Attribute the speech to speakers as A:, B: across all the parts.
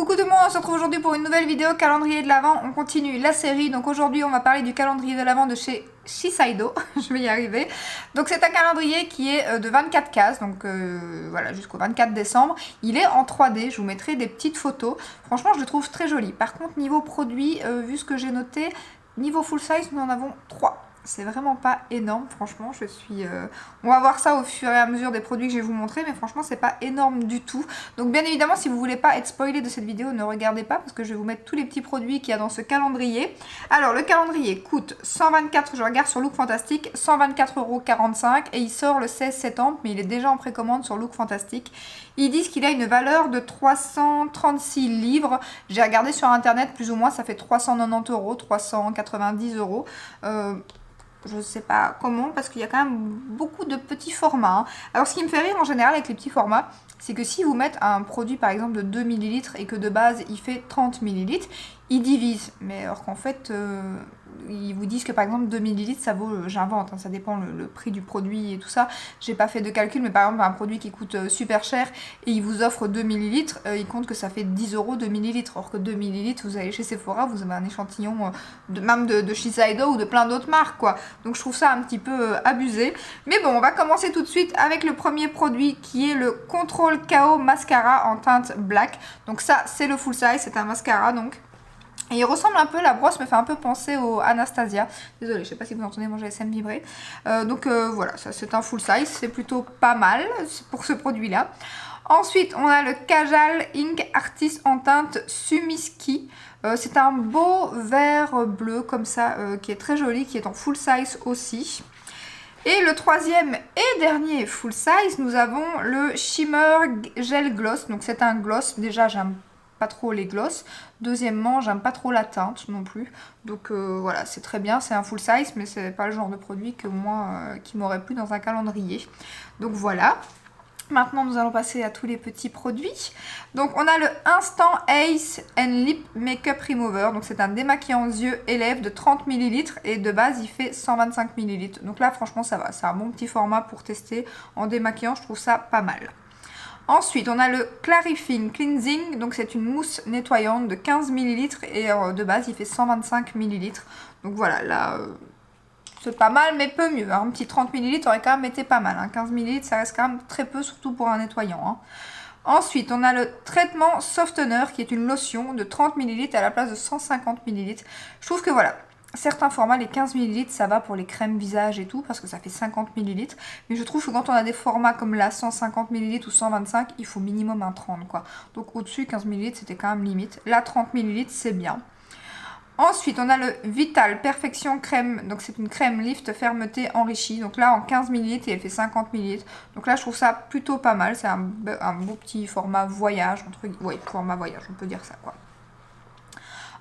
A: Coucou tout le monde, on se retrouve aujourd'hui pour une nouvelle vidéo calendrier de l'Avent. On continue la série, donc aujourd'hui on va parler du calendrier de l'Avent de chez Shiseido, je vais y arriver. Donc c'est un calendrier qui est de 24 cases, donc voilà, jusqu'au 24 décembre. Il est en 3D, je vous mettrai des petites photos. Franchement je le trouve très joli. Par contre niveau produit, vu ce que j'ai noté, niveau full size nous en avons 3. C'est vraiment pas énorme, franchement, on va voir ça au fur et à mesure des produits que je vais vous montrer, mais franchement, c'est pas énorme du tout. Donc bien évidemment, si vous voulez pas être spoilé de cette vidéo, ne regardez pas, parce que je vais vous mettre tous les petits produits qu'il y a dans ce calendrier. Alors, le calendrier coûte 124, je regarde sur Look Fantastic, 124,45 € et il sort le 16 septembre, mais il est déjà en précommande sur Look Fantastic. Ils disent qu'il a une valeur de 336 livres. J'ai regardé sur internet, plus ou moins, ça fait 390 €, 390 €. Je sais pas comment, parce qu'il y a quand même beaucoup de petits formats. Alors, ce qui me fait rire en général avec les petits formats, c'est que si vous mettez un produit par exemple de 2 ml et que de base il fait 30 ml, ils divisent. Mais alors qu'en fait, ils vous disent que par exemple 2 ml ça vaut, j'invente, hein, ça dépend le prix du produit et tout ça. J'ai pas fait de calcul, mais par exemple un produit qui coûte super cher et il vous offre 2 ml, il compte que ça fait 10 € 2 ml. Or que 2 ml, vous allez chez Sephora, vous avez un échantillon même de Shiseido ou de plein d'autres marques, quoi. Donc je trouve ça un petit peu abusé. Mais bon, on va commencer tout de suite avec le premier produit qui est le Control KO Mascara en teinte black. Donc ça, c'est le full size, c'est un mascara donc. Et il ressemble un peu, la brosse me fait un peu penser au Anastasia. Désolée, je sais pas si vous entendez mon GSM vibrer. Voilà, ça c'est un full size, c'est plutôt pas mal pour ce produit-là. Ensuite, on a le Kajal Ink Artist en teinte Sumiski. C'est un beau vert bleu comme ça, qui est très joli, qui est en full size aussi. Et le troisième et dernier full size, nous avons le Shimmer Gel Gloss. Donc c'est un gloss, déjà j'aime pas trop les gloss. Deuxièmement, j'aime pas trop la teinte non plus. Donc voilà, c'est très bien, c'est un full size, mais c'est pas le genre de produit que moi, qui m'aurait plu dans un calendrier. Donc voilà. Maintenant, nous allons passer à tous les petits produits. Donc, on a le Instant Ace and Lip Makeup Remover. Donc, c'est un démaquillant yeux et lèvres de 30 ml et de base, il fait 125 ml. Donc là, franchement, ça va. C'est un bon petit format pour tester en démaquillant. Je trouve ça pas mal. Ensuite, on a le Clarifying Cleansing. Donc, c'est une mousse nettoyante de 15 ml et de base, il fait 125 ml. Donc, voilà, là... c'est pas mal, mais peu mieux. Un petit 30 ml aurait quand même été pas mal. 15 ml, ça reste quand même très peu, surtout pour un nettoyant. Ensuite, on a le traitement Softener, qui est une lotion de 30 ml à la place de 150 ml. Je trouve que voilà, certains formats, les 15 ml, ça va pour les crèmes visage et tout, parce que ça fait 50 ml. Mais je trouve que quand on a des formats comme la 150 ml ou 125, il faut minimum un 30, quoi. Donc au-dessus, 15 ml, c'était quand même limite. Là, 30 ml, c'est bien. Ensuite, on a le Vital Perfection Crème. Donc, c'est une crème lift fermeté enrichie. Donc là, en 15 ml et elle fait 50 ml. Donc là, je trouve ça plutôt pas mal. C'est un beau petit format voyage. Oui, format voyage, on peut dire ça, quoi.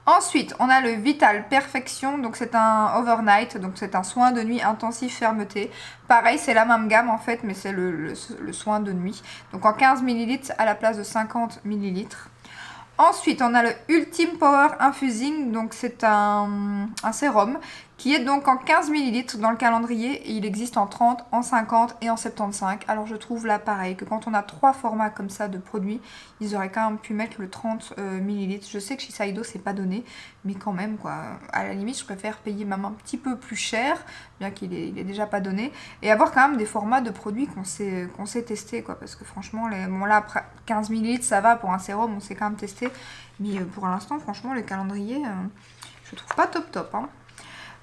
A: Ensuite, on a le Vital Perfection. Donc, c'est un overnight. Donc, c'est un soin de nuit intensif fermeté. Pareil, c'est la même gamme, en fait, mais c'est le soin de nuit. Donc, en 15 ml à la place de 50 ml. Ensuite, on a le Ultimate Power Infusing, donc c'est un sérum qui est donc en 15 ml dans le calendrier et il existe en 30, en 50 et en 75. Alors je trouve là pareil que quand on a 3 formats comme ça de produits, ils auraient quand même pu mettre le 30 ml. Je sais que chez Shiseido c'est pas donné, mais quand même quoi, à la limite je préfère payer même un petit peu plus cher, bien qu'il est déjà pas donné, et avoir quand même des formats de produits qu'on sait tester quoi, parce que franchement, bon là après 15 ml ça va pour un sérum, on sait quand même tester, mais pour l'instant franchement les calendriers, je trouve pas top hein.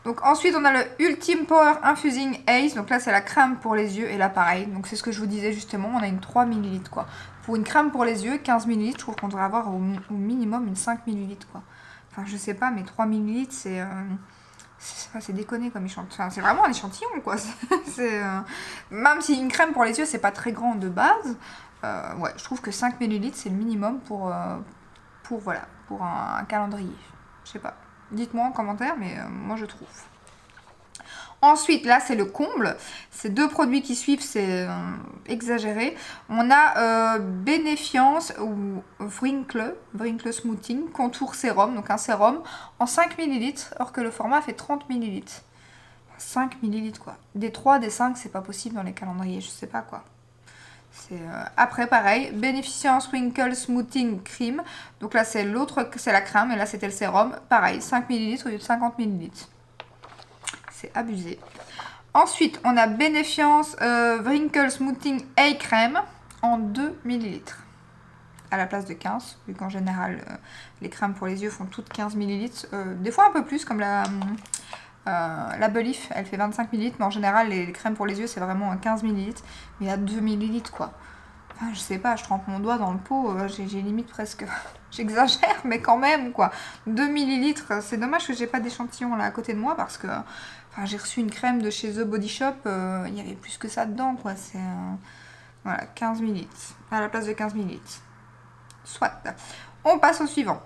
A: Donc ensuite on a le Ultimate Power Infusing Ace, donc là c'est la crème pour les yeux et là pareil, donc c'est ce que je vous disais justement, on a une 3 ml quoi. Pour une crème pour les yeux, 15 ml, je trouve qu'on devrait avoir au minimum une 5 ml quoi. Enfin je sais pas, mais 3 ml c'est déconné comme échantillon, enfin, c'est vraiment un échantillon quoi. Même si une crème pour les yeux c'est pas très grand de base, ouais je trouve que 5 ml c'est le minimum pour un calendrier, je sais pas. Dites-moi en commentaire, mais moi je trouve. Ensuite, là c'est le comble. Ces deux produits qui suivent, c'est exagéré. On a Bénéfiance ou Wrinkle Smoothing Contour Sérum. Donc un sérum en 5 ml, alors que le format fait 30 ml. 5 ml quoi. Des 3, des 5, c'est pas possible dans les calendriers, je sais pas quoi. C'est après pareil, Beneficence Wrinkle Smoothing Cream. Donc là c'est l'autre, c'est la crème et là c'était le sérum. Pareil, 5 ml au lieu de 50 ml. C'est abusé. Ensuite, on a Beneficence Wrinkle Smoothing Eye Cream en 2 ml. À la place de 15, vu qu'en général les crèmes pour les yeux font toutes 15 ml. Des fois un peu plus, comme la Belif, elle fait 25 ml, mais en général les crèmes pour les yeux c'est vraiment 15 ml. Mais à 2 ml quoi. Enfin, je sais pas, je trempe mon doigt dans le pot, j'ai limite presque... J'exagère, mais quand même quoi. 2 ml, c'est dommage que j'ai pas d'échantillon là à côté de moi parce que... Enfin, j'ai reçu une crème de chez The Body Shop, il y avait plus que ça dedans quoi. C'est... voilà, 15 ml. À la place de 15 ml. Soit. On passe au suivant.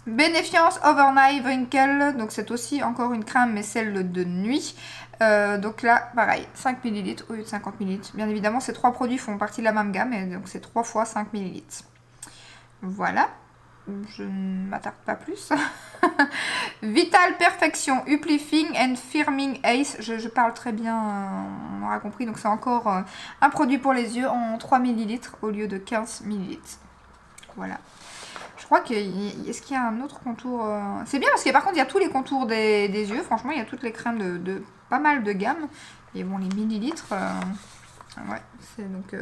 A: Beneficence Overnight Wrinkle. Donc c'est aussi encore une crème, mais celle de nuit. Donc là, pareil, 5 ml au lieu de 50 ml. Bien évidemment, ces trois produits font partie de la même gamme. Et donc c'est 3 fois 5 ml. Voilà. Je ne m'attarde pas plus. Vital Perfection Uplifting and Firming Ace. Je parle très bien, on aura compris. Donc c'est encore un produit pour les yeux en 3 ml au lieu de 15 ml. Voilà. Je crois qu'il est-ce qu'il y a un autre contour C'est bien parce que par contre il y a tous les contours des yeux. Franchement il y a toutes les crèmes de pas mal de gammes. Et bon les millilitres. Ouais, donc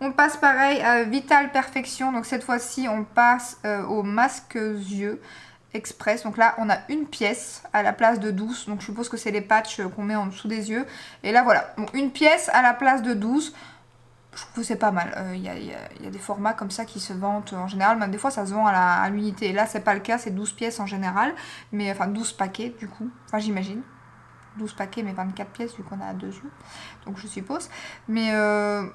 A: on passe pareil à Vital Perfection. Donc cette fois-ci on passe au masque yeux express. Donc là on a une pièce à la place de 12. Donc je suppose que c'est les patchs qu'on met en dessous des yeux. Et là voilà, bon, une pièce à la place de 12. Je trouve que c'est pas mal. Il y a des formats comme ça qui se vendent en général. Même des fois, ça se vend à l'unité. Et là, c'est pas le cas. C'est 12 pièces en général. Mais enfin, 12 paquets du coup. Enfin, j'imagine. 12 paquets, mais 24 pièces vu qu'on a 2 yeux. Donc, je suppose. Mais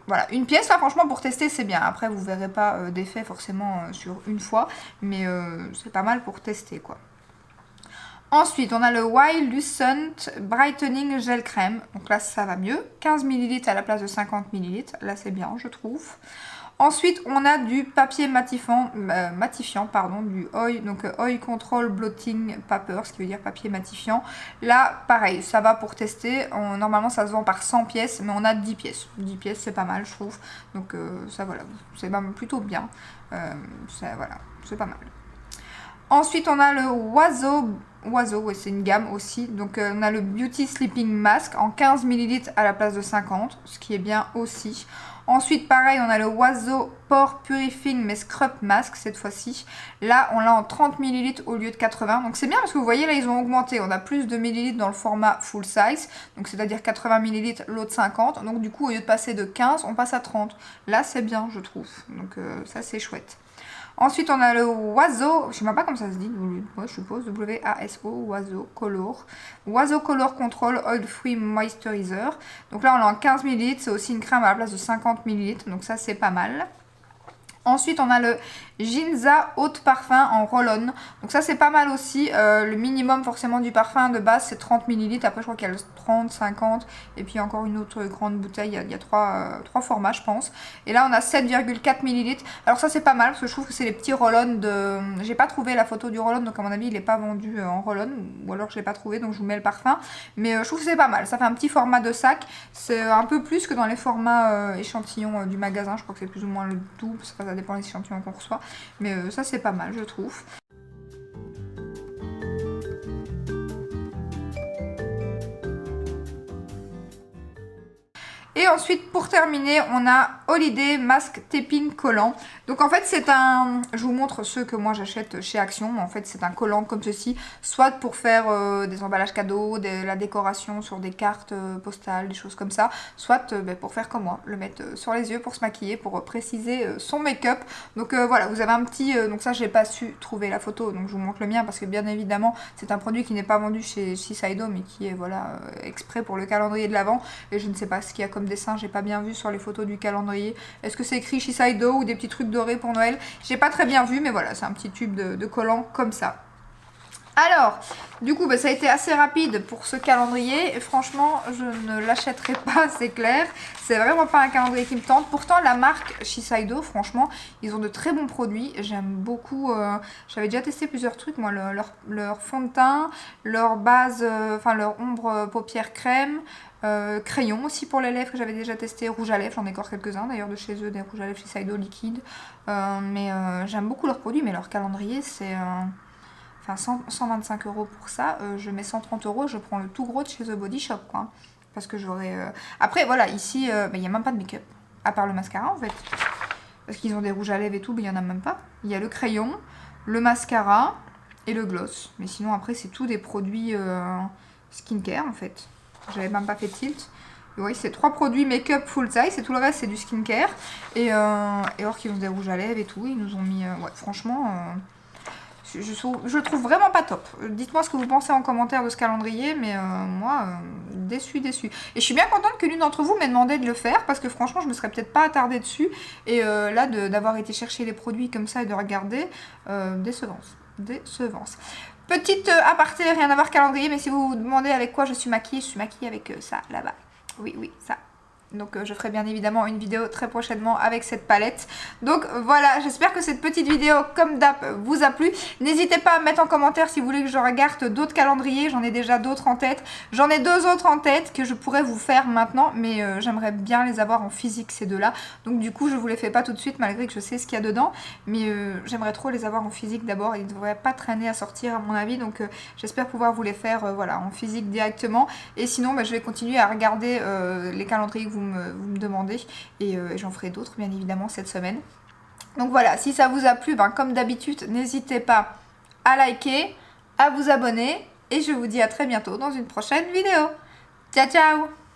A: voilà. Une pièce, là, franchement, pour tester, c'est bien. Après, vous verrez pas d'effet forcément sur une fois. Mais c'est pas mal pour tester, quoi. Ensuite, on a le Wild Lucent Brightening Gel Crème. Donc là, ça va mieux. 15 ml à la place de 50 ml. Là, c'est bien, je trouve. Ensuite, on a du papier matifiant, du Oil, donc Oil Control Blotting Paper, ce qui veut dire papier matifiant. Là, pareil, ça va pour tester. Normalement, ça se vend par 100 pièces, mais on a 10 pièces. 10 pièces, c'est pas mal, je trouve. Donc ça, voilà, c'est plutôt bien. Voilà, c'est pas mal. Ensuite, on a le Oiseau, ouais, c'est une gamme aussi. Donc, on a le Beauty Sleeping Mask en 15 ml à la place de 50, ce qui est bien aussi. Ensuite, pareil, on a le Oiseau Pore Purifying mais Scrub Mask cette fois-ci. Là, on l'a en 30 ml au lieu de 80. Donc, c'est bien parce que vous voyez, là, ils ont augmenté. On a plus de millilitres dans le format full size. Donc, c'est-à-dire 80 ml, l'autre 50. Donc, du coup, au lieu de passer de 15, on passe à 30. Là, c'est bien, je trouve. Donc, ça, c'est chouette. Ensuite, on a le Oiseau, je ne sais même pas comment ça se dit, je suppose, W-A-S-O, Oiseau Color. Oiseau Color Control Oil Free Moisturizer. Donc là, on l'a en 15 ml, c'est aussi une crème à la place de 50 ml, donc ça, c'est pas mal. Ensuite, on a le Ginza Eau de Parfum en roll-on. Donc ça, c'est pas mal aussi. Le minimum, forcément, du parfum de base, c'est 30 ml. Après, je crois qu'il y a le 30, 50. Et puis, encore une autre grande bouteille. Il y a trois formats, je pense. Et là, on a 7,4 ml. Alors ça, c'est pas mal parce que je trouve que c'est les petits roll-on de... J'ai pas trouvé la photo du roll-on. Donc, à mon avis, il n'est pas vendu en roll-on. Ou alors, je l'ai pas trouvé. Donc, je vous mets le parfum. Mais je trouve que c'est pas mal. Ça fait un petit format de sac. C'est un peu plus que dans les formats échantillons du magasin. Je crois que c'est plus ou moins le double. Ça dépend des échantillons qu'on reçoit. Mais ça, c'est pas mal, je trouve. Et ensuite, pour terminer, on a Holiday Mask Taping Collant. Donc en fait, c'est un... Je vous montre ceux que moi j'achète chez Action. En fait, c'est un collant comme ceci, soit pour faire des emballages cadeaux, de la décoration sur des cartes postales, des choses comme ça, soit pour faire comme moi, le mettre sur les yeux pour se maquiller, pour préciser son make-up. Donc voilà, vous avez un petit... donc ça, j'ai pas su trouver la photo, donc je vous montre le mien parce que bien évidemment, c'est un produit qui n'est pas vendu chez Shiseido, mais qui est voilà exprès pour le calendrier de l'Avent. Et je ne sais pas ce qu'il y a comme dessin, j'ai pas bien vu sur les photos du calendrier. Est-ce que c'est écrit Shiseido ou des petits trucs dorés pour Noël? J'ai pas très bien vu, mais voilà, c'est un petit tube de collant comme ça. Alors, du coup, ça a été assez rapide pour ce calendrier. Et franchement, je ne l'achèterai pas, c'est clair. C'est vraiment pas un calendrier qui me tente. Pourtant, la marque Shiseido, franchement, ils ont de très bons produits. J'aime beaucoup. J'avais déjà testé plusieurs trucs, moi, leur fond de teint, leur base, enfin leur ombre paupières crème. Crayon aussi pour les lèvres que j'avais déjà testé, rouge à lèvres, j'en ai encore quelques-uns d'ailleurs de chez eux, des rouges à lèvres Shiseido liquide. Mais j'aime beaucoup leurs produits, mais leur calendrier c'est... Enfin 125 € pour ça, je mets 130 €, je prends le tout gros de chez The Body Shop quoi. Parce que j'aurais... Après voilà, ici il n'y a même pas de make-up, à part le mascara en fait. Parce qu'ils ont des rouges à lèvres et tout, mais il n'y en a même pas. Il y a le crayon, le mascara et le gloss. Mais sinon après c'est tout des produits skincare en fait. J'avais même pas fait tilt. Et oui, c'est 3 produits make-up full size et tout le reste c'est du skincare. Et alors qu'ils ont des rouges à lèvres et tout, ils nous ont mis... ouais franchement... Je le trouve vraiment pas top. Dites-moi ce que vous pensez en commentaire de ce calendrier, mais moi, déçue. Et je suis bien contente que l'une d'entre vous m'ait demandé de le faire, parce que franchement, je me serais peut-être pas attardée dessus. Et là, d'avoir été chercher les produits comme ça et de regarder, décevance. Petite aparté, rien à voir calendrier, mais si vous vous demandez avec quoi je suis maquillée avec ça, là-bas. Oui, ça. Donc je ferai bien évidemment une vidéo très prochainement avec cette palette. Donc voilà, j'espère que cette petite vidéo comme d'hab vous a plu. N'hésitez pas à mettre en commentaire si vous voulez que je regarde d'autres calendriers. J'en ai déjà d'autres en tête. J'en ai 2 autres en tête que je pourrais vous faire maintenant. Mais j'aimerais bien les avoir en physique ces deux-là. Donc du coup je vous les fais pas tout de suite malgré que je sais ce qu'il y a dedans. Mais j'aimerais trop les avoir en physique d'abord. Ils ne devraient pas traîner à sortir à mon avis. Donc j'espère pouvoir vous les faire voilà, en physique directement. Et sinon je vais continuer à regarder les calendriers que vous me demandez et j'en ferai d'autres bien évidemment cette semaine. Donc voilà, si ça vous a plu, comme d'habitude, n'hésitez pas à liker, à vous abonner et je vous dis à très bientôt dans une prochaine vidéo. Ciao ciao!